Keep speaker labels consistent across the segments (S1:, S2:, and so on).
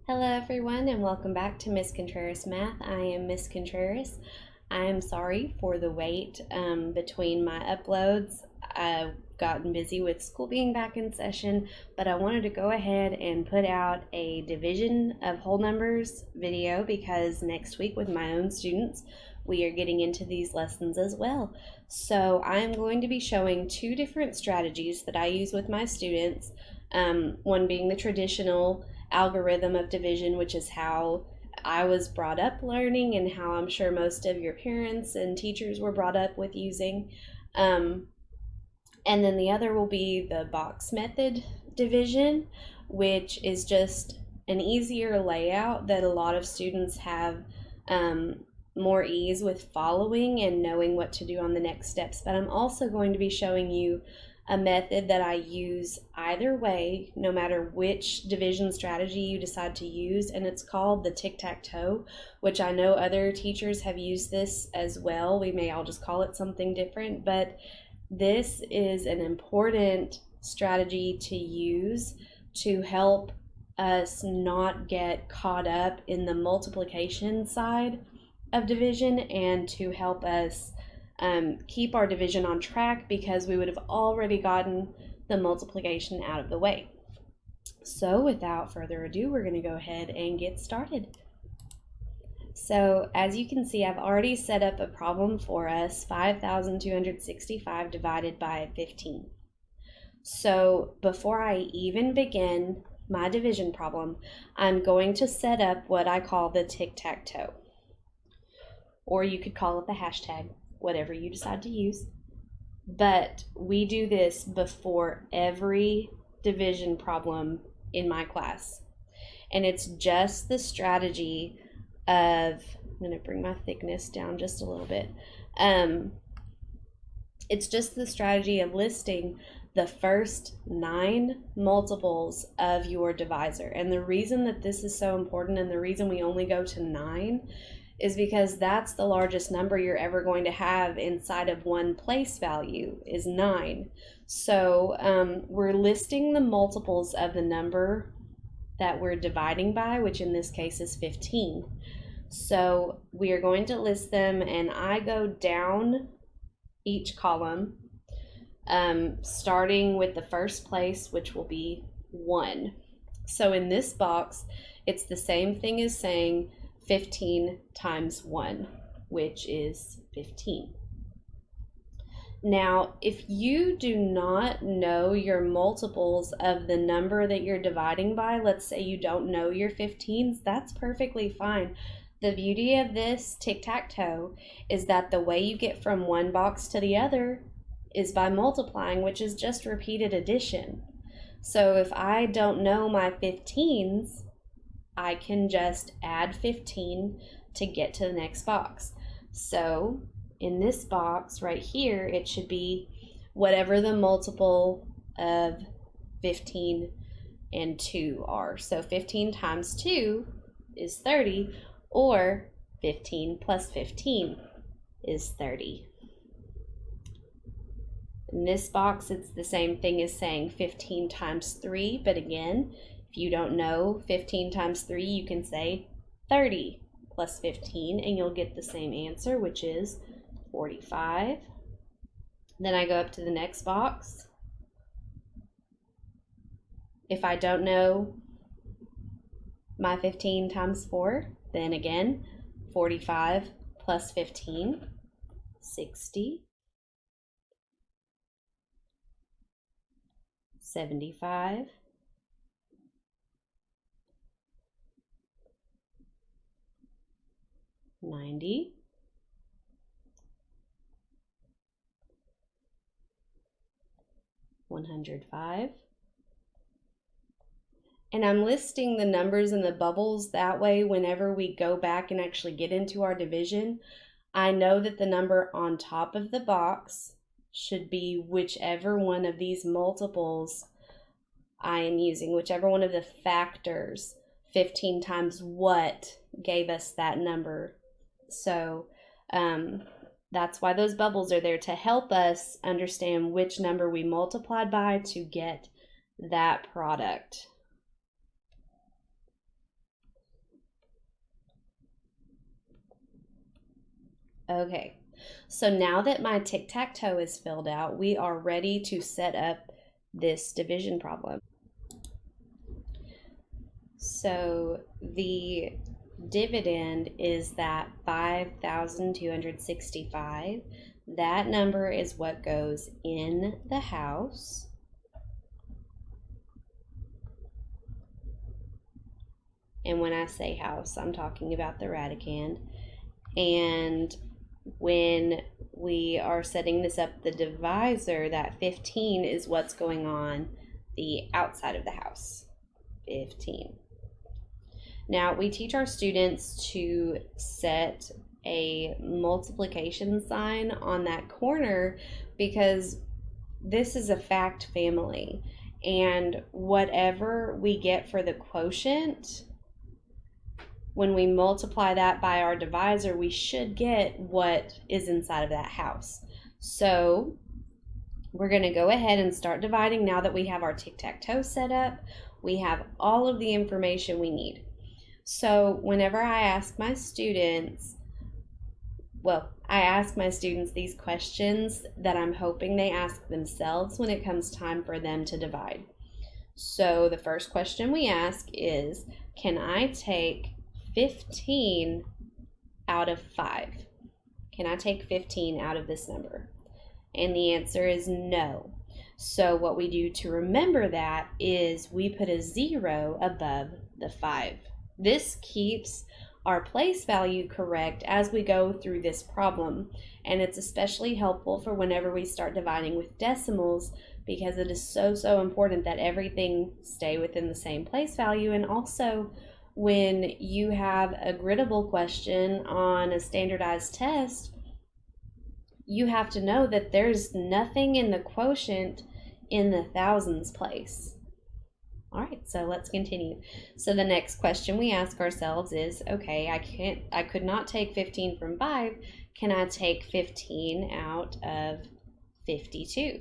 S1: Hello everyone and welcome back to Miss Contreras Math. I am Miss Contreras. I am sorry for the wait between my uploads. I've gotten busy with school being back in session, but I wanted to go ahead and put out a division of whole numbers video because next week with my own students we are getting into these lessons as well. So I am going to be showing two different strategies that I use with my students, one being the traditional algorithm of division, which is how I was brought up learning and how I'm sure most of your parents and teachers were brought up with using. And then the other will be the box method division, which is just an easier layout that a lot of students have more ease with following and knowing what to do on the next steps. But I'm also going to be showing you a method that I use either way, no matter which division strategy you decide to use, and it's called the Tic-Tac-Toe, which I know other teachers have used this as well. We may all just call it something different, but this is an important strategy to use to help us not get caught up in the multiplication side of division and to help us keep our division on track, because we would have already gotten the multiplication out of the way. So without further ado, we're going to go ahead and get started. So as you can see, I've already set up a problem for us, 5,265 divided by 15. So before I even begin my division problem, I'm going to set up what I call the tic-tac-toe, or you could call it the hashtag, whatever you decide to use. But we do this before every division problem in my class. And it's just the strategy of, I'm going to bring my thickness down just a little bit. It's just the strategy of listing the first 9 multiples of your divisor. And the reason that this is so important, and the reason we only go to 9, is because that's the largest number you're ever going to have inside of one place value is 9. So we're listing the multiples of the number that we're dividing by, which in this case is 15. So we are going to list them, and I go down each column, starting with the first place, which will be 1. So in this box, it's the same thing as saying 15 times 1, which is 15. Now, if you do not know your multiples of the number that you're dividing by, let's say you don't know your 15s, that's perfectly fine. The beauty of this tic-tac-toe is that the way you get from one box to the other is by multiplying, which is just repeated addition. So if I don't know my 15s, I can just add 15 to get to the next box. So in this box right here, it should be whatever the multiple of 15 and 2 are. So 15 times 2 is 30, or 15 plus 15 is 30. In this box, it's the same thing as saying 15 times 3, but again, if you don't know 15 times 3, you can say 30 plus 15, and you'll get the same answer, which is 45. Then I go up to the next box. If I don't know my 15 times 4, then again, 45 plus 15, 60. 75. 90, 105, and I'm listing the numbers in the bubbles that way whenever we go back and actually get into our division, I know that the number on top of the box should be whichever one of these multiples I am using, whichever one of the factors. 15 times what gave us that number. So that's why those bubbles are there, to help us understand which number we multiplied by to get that product. Okay, so now that my tic-tac-toe is filled out, we are ready to set up this division problem. So the dividend is that 5,265. That number is what goes in the house. And when I say house, I'm talking about the radicand. And when we are setting this up, the divisor, that 15 is what's going on the outside of the house. 15. Now, we teach our students to set a multiplication sign on that corner because this is a fact family. And whatever we get for the quotient, when we multiply that by our divisor, we should get what is inside of that house. So we're going to go ahead and start dividing now that we have our tic-tac-toe set up. We have all of the information we need. So whenever I ask my students, these questions that I'm hoping they ask themselves when it comes time for them to divide. So the first question we ask is, can I take 15 out of 5? Can I take 15 out of this number? And the answer is no. So what we do to remember that is we put a 0 above the 5. This keeps our place value correct as we go through this problem, and it's especially helpful for whenever we start dividing with decimals because it is so important that everything stay within the same place value. And also when you have a griddable question on a standardized test, you have to know that there's nothing in the quotient in the thousands place. All right, so let's continue. So the next question we ask ourselves is, okay, I could not take 15 from 5. Can I take 15 out of 52?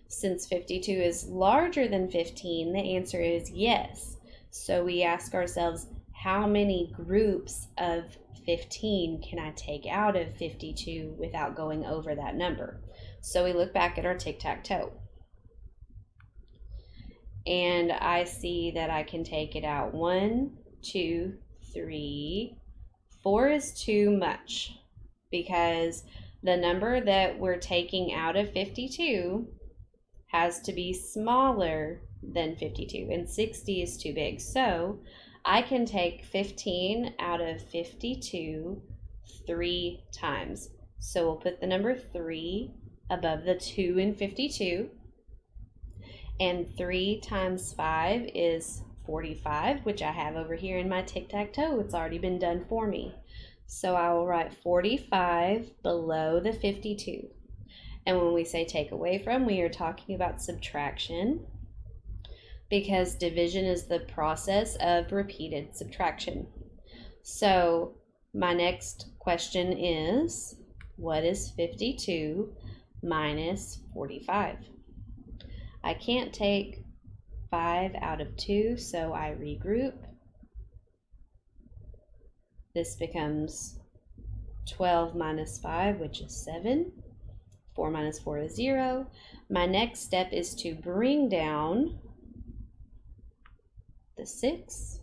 S1: Since 52 is larger than 15, the answer is yes. So we ask ourselves, how many groups of 15 can I take out of 52 without going over that number? So we look back at our tic-tac-toe. And I see that I can take it out 1, 2, 3, 4 is too much because the number that we're taking out of 52 has to be smaller than 52, and 60 is too big. So I can take 15 out of 52 3 times. So we'll put the number 3 above the 2 in 52. And 3 times 5 is 45, which I have over here in my tic-tac-toe. It's already been done for me. So I will write 45 below the 52. And when we say take away from, we are talking about subtraction because division is the process of repeated subtraction. So my next question is, what is 52 minus 45? I can't take 5 out of 2, so I regroup. This becomes 12 minus 5, which is 7. 4 minus 4 is 0. My next step is to bring down the 6.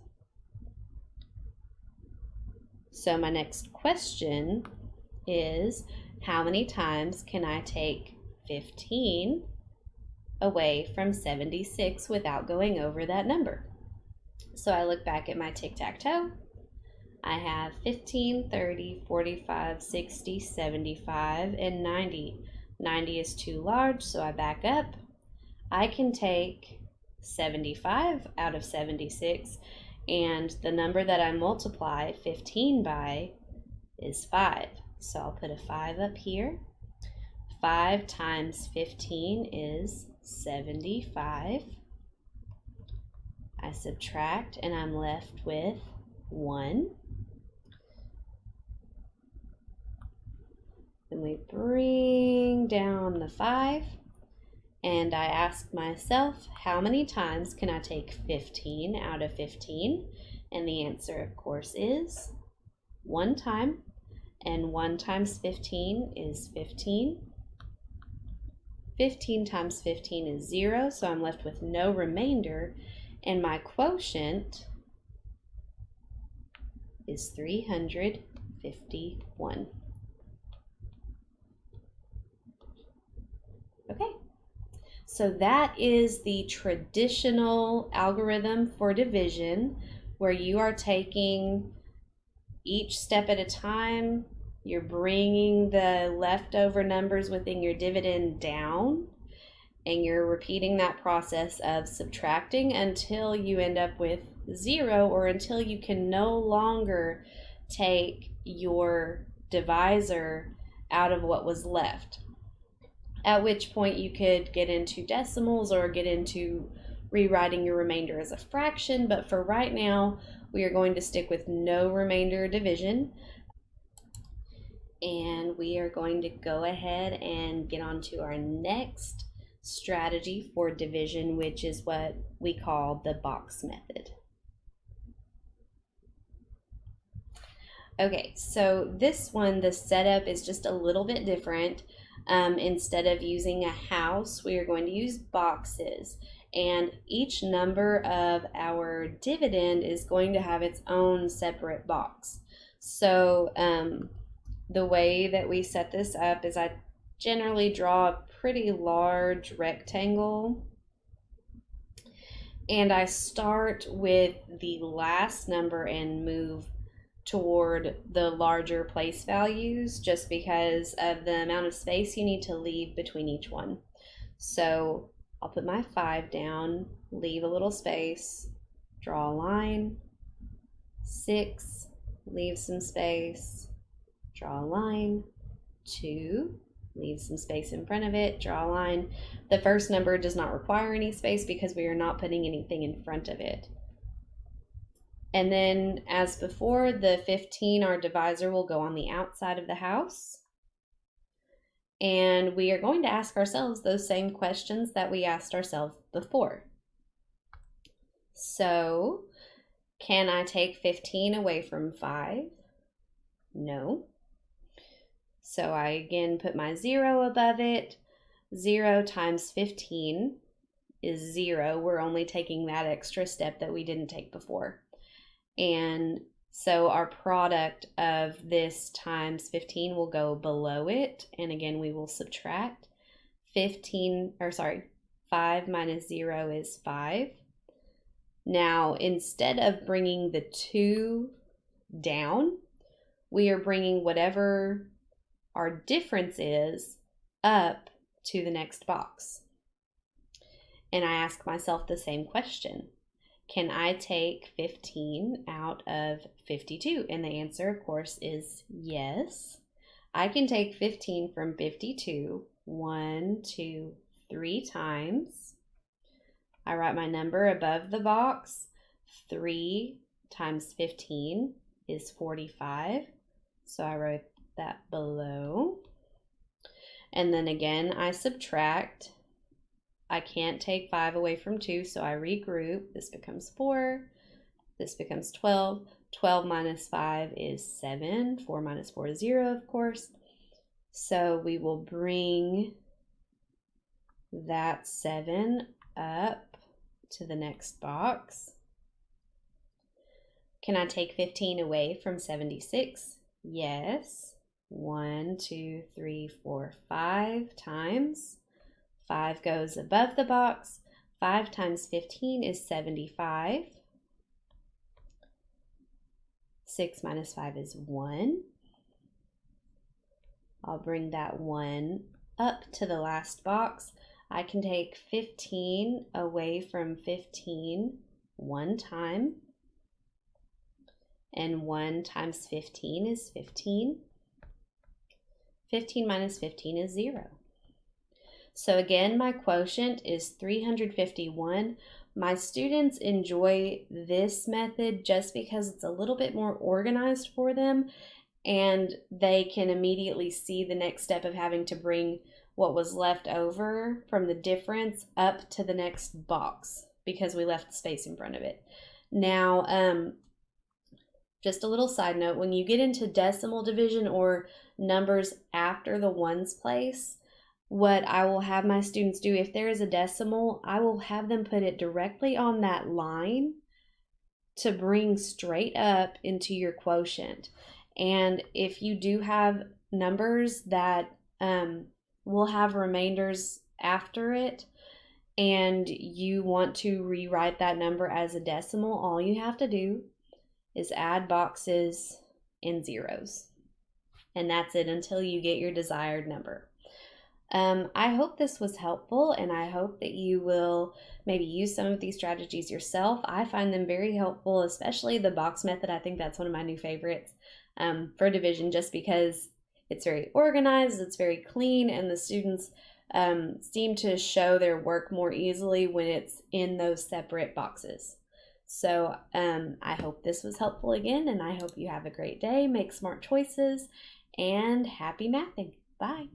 S1: So my next question is, how many times can I take 15 away from 76 without going over that number? So I look back at my tic-tac-toe. I have 15, 30, 45, 60, 75, and 90. 90 is too large, so I back up. I can take 75 out of 76, and the number that I multiply 15 by is 5. So I'll put a 5 up here. 5 times 15 is 75. I subtract and I'm left with 1. Then we bring down the 5 and I ask myself, how many times can I take 15 out of 15? And the answer, of course, is 1 time. and 1 times 15 is 15. 15 times 15 is 0, so I'm left with no remainder, and my quotient is 351. Okay, so that is the traditional algorithm for division, where you are taking each step at a time. You're bringing the leftover numbers within your dividend down, and you're repeating that process of subtracting until you end up with 0, or until you can no longer take your divisor out of what was left. At which point you could get into decimals or get into rewriting your remainder as a fraction, but for right now, we are going to stick with no remainder division. And we are going to go ahead and get on to our next strategy for division, which is what we call the box method. Okay, so this one, the setup is just a little bit different. Instead of using a house, we are going to use boxes. And each number of our dividend is going to have its own separate box. So the way that we set this up is I generally draw a pretty large rectangle, and I start with the last number and move toward the larger place values, just because of the amount of space you need to leave between each one. So I'll put my 5 down, leave a little space, draw a line, 6, leave some space, draw a line, 2, leave some space in front of it, draw a line. The first number does not require any space because we are not putting anything in front of it. And then, as before, the 15, our divisor, will go on the outside of the house. And we are going to ask ourselves those same questions that we asked ourselves before. So, can I take 15 away from 5? No. So I again put my 0 above it. 0 times 15 is 0. We're only taking that extra step that we didn't take before. And so our product of this times 15 will go below it. And again, we will subtract. 5 minus 0 is 5. Now, instead of bringing the 2 down, we are bringing whatever our difference is up to the next box. And I ask myself the same question. Can I take 15 out of 52? And the answer, of course, is yes. I can take 15 from 52 1, 2, 3 times. I write my number above the box. 3 times 15 is 45. So I wrote that below. And then again, I subtract. I can't take 5 away from 2, so I regroup. This becomes 4. This becomes 12. 12 minus 5 is 7. 4 minus 4 is 0, of course. So we will bring that 7 up to the next box. Can I take 15 away from 76? Yes. 1, 2, 3, 4, 5 times. 5 goes above the box. 5 times 15 is 75. 6 minus 5 is 1. I'll bring that 1 up to the last box. I can take 15 away from 15 one time. And 1 times 15 is 15. 15 minus 15 is 0. So again, my quotient is 351. My students enjoy this method just because it's a little bit more organized for them, and they can immediately see the next step of having to bring what was left over from the difference up to the next box because we left the space in front of it. Now, Just a little side note, when you get into decimal division or numbers after the ones place, what I will have my students do, if there is a decimal, I will have them put it directly on that line to bring straight up into your quotient. And if you do have numbers that will have remainders after it, and you want to rewrite that number as a decimal, all you have to do is add boxes and zeros. And that's it until you get your desired number. I hope this was helpful, and I hope that you will maybe use some of these strategies yourself. I find them very helpful, especially the box method. I think that's one of my new favorites for division, just because it's very organized, it's very clean, and the students seem to show their work more easily when it's in those separate boxes. So I hope this was helpful again, and I hope you have a great day, make smart choices, and happy mathing. Bye.